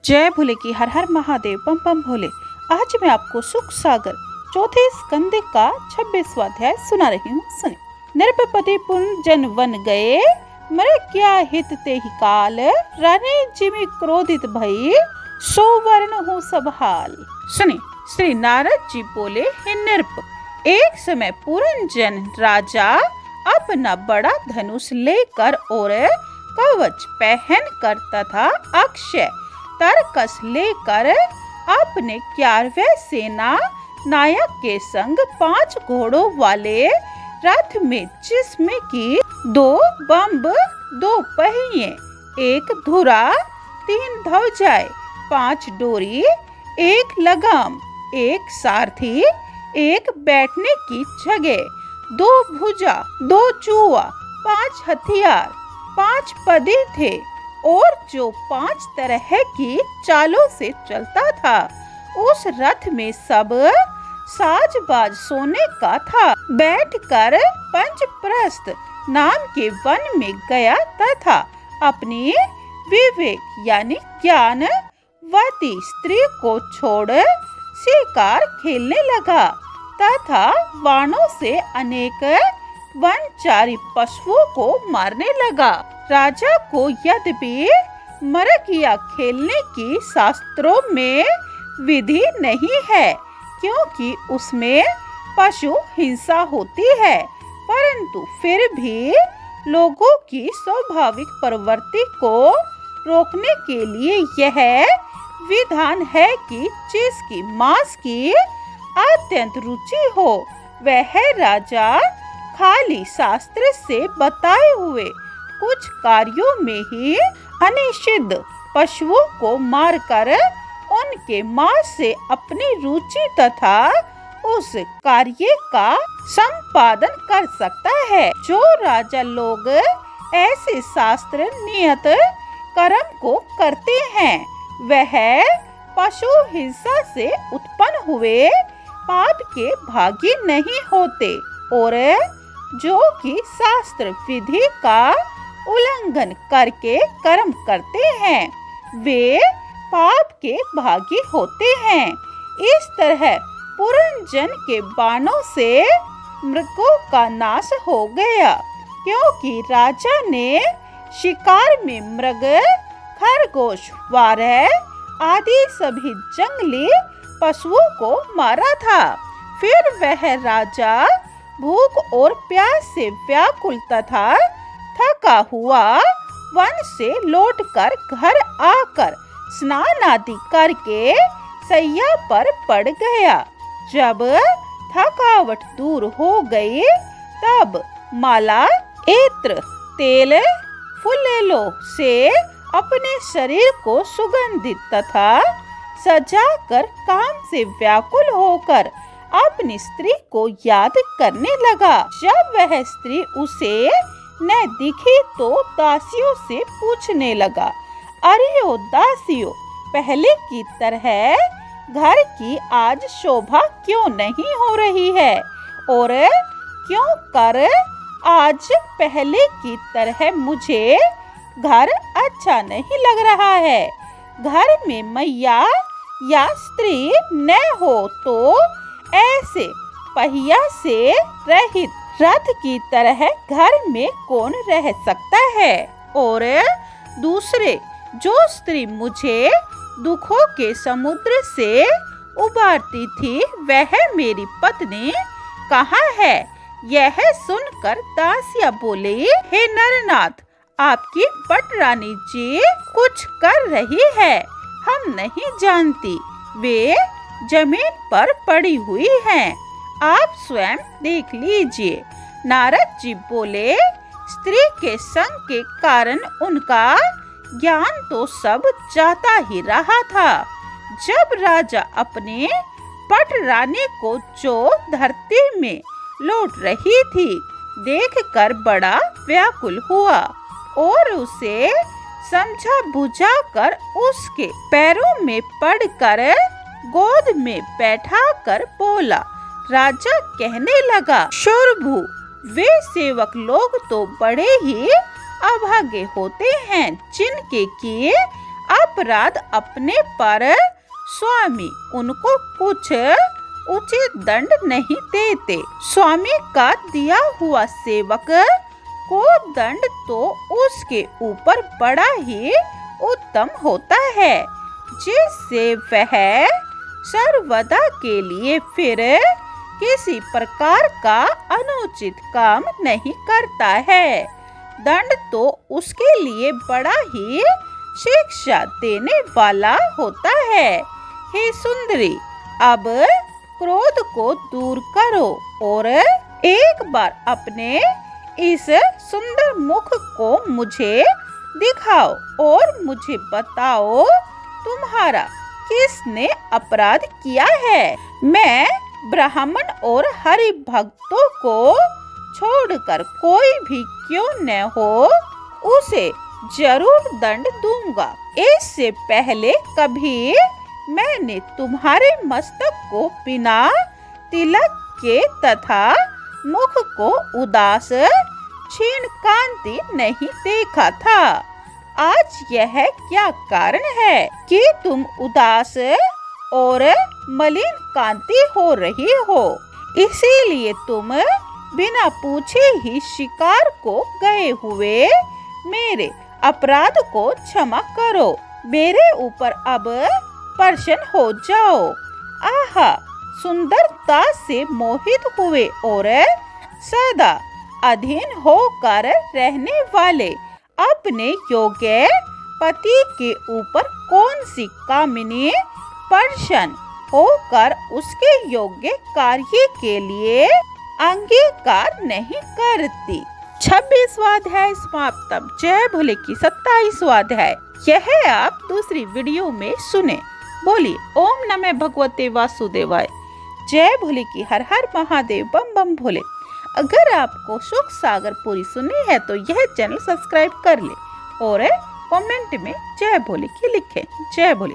जय भोले की हर हर महादेव पम पम भोले। आज मैं आपको सुख सागर चौथे स्कंद का 26वां अध्याय सुना रही हूँ। सुने। नृपपति पुन जन वन गए, मरे क्या हित ते ही काल, रानी जिमि क्रोधित भई, सो वर्ण हो सब हाल। सुने। श्री नारद जी बोले, हे नृप, एक समय पुरंजन राजा अपना बड़ा धनुष लेकर और कवच पहन कर तथा अक्षय तरकस लेकर अपने 11वें सेना नायक के संग 5 घोड़ों वाले रथ में, जिसमें की 2 बम्ब, 2 पहिए, 1 धुरा, 3 ध्वजाएं, 5 डोरी, 1 लगाम, 1 सारथी, 1 बैठने की जगह, 2 भुजा, 2 चूहा, 5 हथियार, 5 पदे थे और जो 5 तरह की चालों से चलता था। उस रथ में सब साजबाज सोने का था। बैठकर पंचप्रस्थ नाम के वन में गया तथा अपनी विवेक यानी ज्ञानवती स्त्री को छोड़ शिकार खेलने लगा तथा वाणों से अनेक वनचारी पशुओं को मारने लगा। राजा को यद्यपि मरगिया खेलने की शास्त्रों में विधि नहीं है, क्योंकि उसमें पशु हिंसा होती है, परंतु फिर भी लोगों की स्वाभाविक प्रवृत्ति को रोकने के लिए यह विधान है कि जिसकी मांस की अत्यंत रुचि हो, वह राजा खाली शास्त्र से बताए हुए कुछ कार्यों में ही अनिषिद्ध पशुओं को मारकर उनके मांस से अपनी रुचि तथा उस कार्य का संपादन कर सकता है। जो राजा लोग ऐसे शास्त्र नियत कर्म को करते हैं, वह पशु हिंसा से उत्पन्न हुए पाप के भागी नहीं होते, और जो कि शास्त्र विधि का उल्लंघन करके कर्म करते हैं, वे पाप के भागी होते हैं। इस तरह पुरंजन के बाणों से मृगों का नाश हो गया, क्योंकि राजा ने शिकार में मृग, खरगोश, वारह आदि सभी जंगली पशुओं को मारा था। फिर वह राजा भूख और प्यास से व्याकुल तथा थका हुआ वन से लौटकर घर आकर स्नान आदि करके सैया पर पड़ गया। जब थकावट दूर हो गई, तब माला, इत्र, तेल, फुलेलो से अपने शरीर को सुगंधित तथा सजाकर काम से व्याकुल होकर अपनी स्त्री को याद करने लगा। जब वह स्त्री उसे न दिखी तो दासियों से पूछने लगा, अरे ओ दासियों, पहले की तरह घर की आज शोभा क्यों नहीं हो रही है, और क्यों कर आज पहले की तरह मुझे घर अच्छा नहीं लग रहा है। घर में मैया या स्त्री न हो तो ऐसे पहिया से रहित रथ की तरह घर में कौन रह सकता है। और दूसरे, जो स्त्री मुझे दुखों के समुद्र से उबारती थी, वह मेरी पत्नी कहाँ है। यह सुनकर दासिया बोली, हे नरनाथ, आपकी पटरानी जी कुछ कर रही है, हम नहीं जानती, वे जमीन पर पड़ी हुई हैं, आप स्वयं देख लीजिए। नारद जी बोले, स्त्री के संग के कारण उनका ज्ञान तो सब जाता ही रहा था। जब राजा अपने पटरानी को जो धरती में लौट रही थी, देखकर बड़ा व्याकुल हुआ और उसे समझा बुझा कर उसके पैरों में पड़कर गोद में बैठाकर बोला। राजा कहने लगा, शोरभू, वे सेवक लोग तो बड़े ही अभागे होते हैं, जिनके किए अपराध अपने पर स्वामी उनको कुछ उचित दंड नहीं देते। स्वामी का दिया हुआ सेवक को दंड तो उसके ऊपर बड़ा ही उत्तम होता है, जिससे वह सर्वदा के लिए फिर किसी प्रकार का अनुचित काम नहीं करता है। दंड तो उसके लिए बड़ा ही शिक्षा देने वाला होता है। हे सुंदरी, अब क्रोध को दूर करो और एक बार अपने इस सुंदर मुख को मुझे दिखाओ और मुझे बताओ तुम्हारा किसने अपराध किया है। मैं ब्राह्मण और हरि भक्तों को छोड़कर कोई भी क्यों न हो उसे जरूर दंड दूंगा। इससे पहले कभी मैंने तुम्हारे मस्तक को बिना तिलक के तथा मुख को उदास क्षीण कांति नहीं देखा था। आज यह क्या कारण है कि तुम उदास और मलिन कांति हो रही हो? इसीलिए तुम बिना पूछे ही शिकार को गए हुए मेरे अपराध को क्षमा करो। मेरे ऊपर अब प्रसन्न हो जाओ। आहा, सुंदरता से मोहित हुए और सदा अधीन होकर रहने वाले अपने योग्य पति के ऊपर कौन सी कामिनी प्रसन्न होकर उसके योग्य कार्य के लिए अंगीकार नहीं करती। 26वां अध्याय समाप्तम। जय भोले की 27वां अध्याय यह आप दूसरी वीडियो में सुने। बोलिए ओम नमः भगवते वासुदेवाय। जय भोले की हर हर महादेव बम बम भोले। अगर आपको सुख सागर पूरी सुननी है तो यह चैनल सब्सक्राइब कर ले और कमेंट में जय भोले की लिखें। जय भोले।